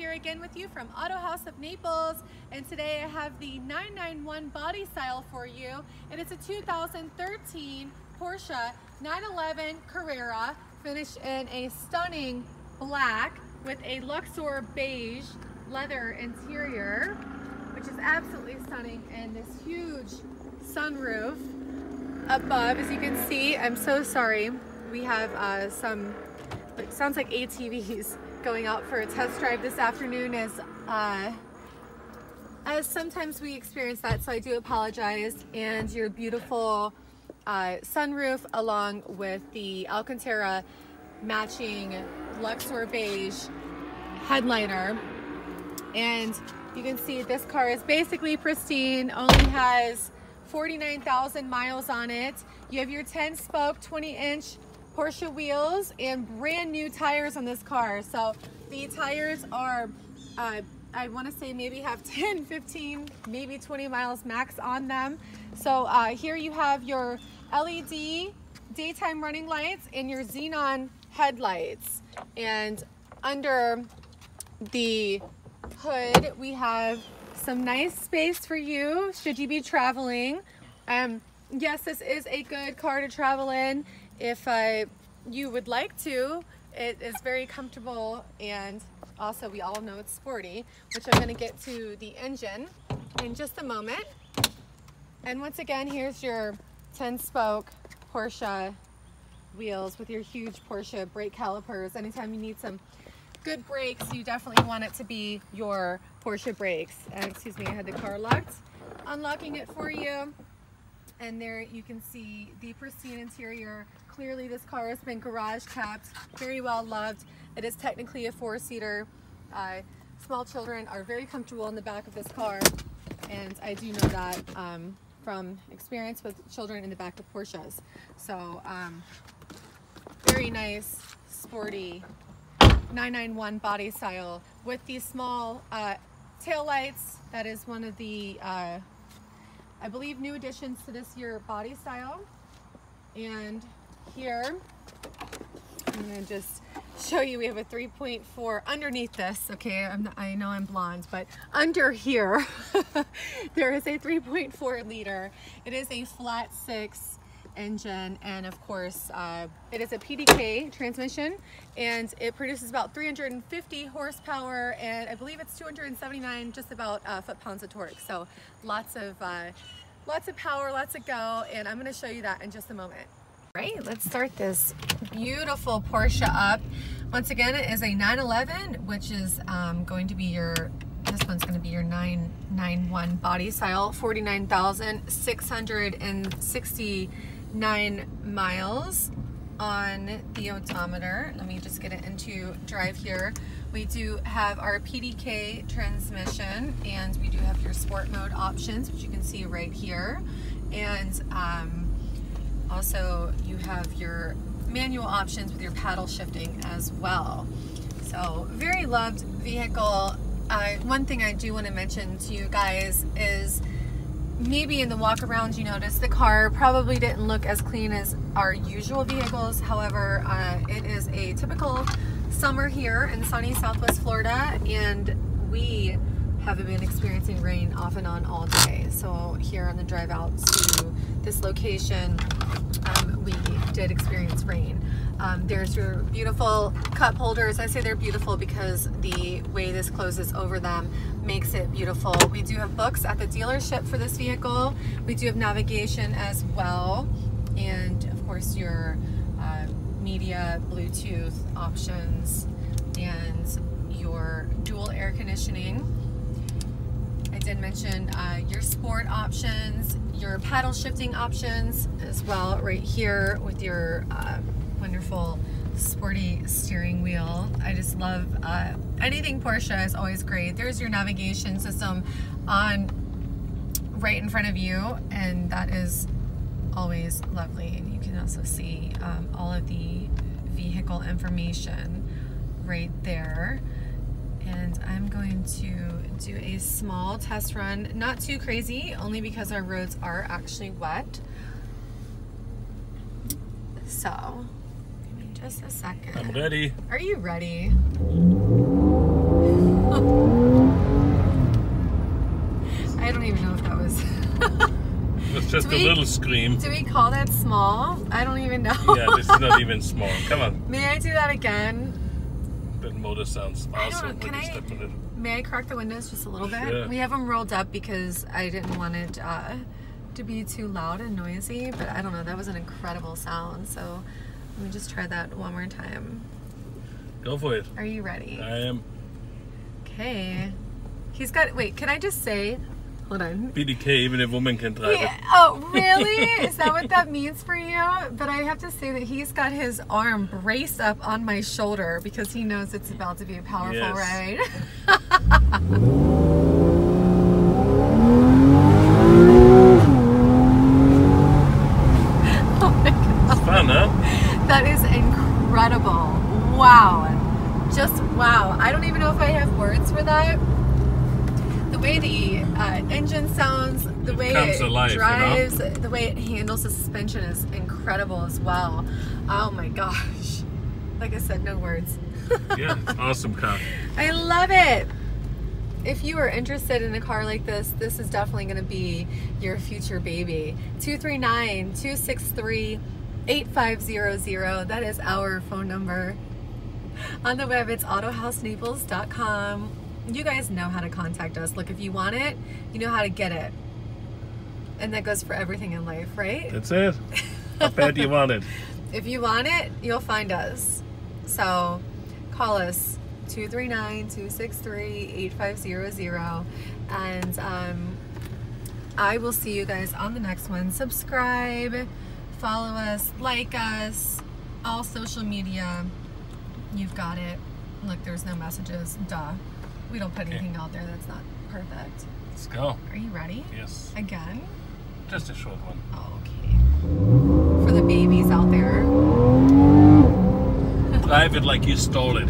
here again with you from AutoHaus of Naples, and today I have the 991 body style for you. It is a 2013 Porsche 911 Carrera, finished in a stunning black with a Luxor beige leather interior, which is absolutely stunning, and this huge sunroof above. As you can see, I'm so sorry, we have some, it sounds like ATVs going out for a test drive this afternoon, as sometimes we experience that, so I do apologize. And your beautiful sunroof along with the Alcantara matching Luxor beige headliner. And you can see this car is basically pristine, only has 49,000 miles on it. You have your 10-spoke, 20-inch Porsche wheels and brand new tires on this car. So the tires are, I want to say maybe have 10, 15, maybe 20 miles max on them. So here you have your LED daytime running lights and your xenon headlights. And under the hood, we have some nice space for you should you be traveling. Yes, this is a good car to travel in if you would like to. It is very comfortable, and also we all know it's sporty, which I'm going to get to the engine in just a moment. And once again, here's your 10-spoke Porsche wheels with your huge Porsche brake calipers. Anytime you need some good brakes, you definitely want it to be your Porsche brakes. Excuse me, I had the car locked. Unlocking it for you. And there you can see the pristine interior. Clearly this car has been garage kept, very well loved. It is technically a 4-seater. Small children are very comfortable in the back of this car, and I do know that from experience with children in the back of Porsches. So very nice, sporty 991 body style with these small tail lights. That is one of the I believe new additions to this year body style. And here, I'm gonna just show you, we have a 3.4 underneath this. Okay, I know I'm blonde, but under here, there is a 3.4 liter. It is a flat 6 engine, and of course, it is a PDK transmission, and it produces about 350 horsepower, and I believe it's 279 just about foot-pounds of torque. So lots of power, lots of go, and I'm going to show you that in just a moment. All right, let's start this beautiful Porsche up. Once again, it is a 911, which is going to be your, this one's going to be your 991 body style, 49,669 miles on the odometer. Let me just get it into drive here. We do have our PDK transmission, and we do have your sport mode options, which you can see right here. And also you have your manual options with your paddle shifting as well. So very loved vehicle. One thing I do want to mention to you guys is maybe in the walk around you notice the car probably didn't look as clean as our usual vehicles. However, it is a typical summer here in sunny Southwest Florida, and we have been experiencing rain off and on all day. So here on the drive out to this location, we did experience rain. There's your beautiful cup holders. I say they're beautiful because the way this closes over them makes it beautiful. We do have books at the dealership for this vehicle. We do have navigation as well, and of course your media, Bluetooth options, and your dual air conditioning. I did mention your sport options, your paddle shifting options as well right here with your wonderful sporty steering wheel. I just love anything Porsche is always great. There's your navigation system on right in front of you, and that is always lovely. And you can also see all of the vehicle information right there. And I'm going to do a small test run, not too crazy, only because our roads are actually wet. So give me just a second. I'm ready. Are you ready? just a little scream. Do we call that small? I don't even know. Yeah, this is not even small. Come on. May I do that again? That motor sounds awesome when you step in it. May I crack the windows just a little bit? Sure. We have them rolled up because I didn't want it to be too loud and noisy, but I don't know, that was an incredible sound. So let me just try that one more time. Go for it. Are you ready? I am. Okay. He's got, wait, can I just say, hold on. PDK, even a woman can drive it. Oh, really? Is that what that means for you? But I have to say that he's got his arm braced up on my shoulder because he knows it's about to be a powerful ride. Oh my God. It's fun, huh? That is incredible. Wow. Just wow. I don't even know if I have words for that. The way the engine sounds, the way it drives, the way it handles the suspension is incredible as well. Oh my gosh. Like I said, no words. Yeah, awesome car. I love it. If you are interested in a car like this, this is definitely going to be your future baby. 239-263-8500. That is our phone number. On the web, it's AutoHausNaples.com. You guys know how to contact us. Look, if you want it, you know how to get it. And that goes for everything in life, right? That's it. How bad do you want it? If you want it, you'll find us. So call us 239-263-8500. And I will see you guys on the next one. Subscribe, follow us, like us, all social media. You've got it. Look, there's no messages. Duh. We don't put anything out there that's not perfect. Let's go. Are you ready? Yes. Again? Just a short one. Oh, okay. For the babies out there. Drive it like you stole it.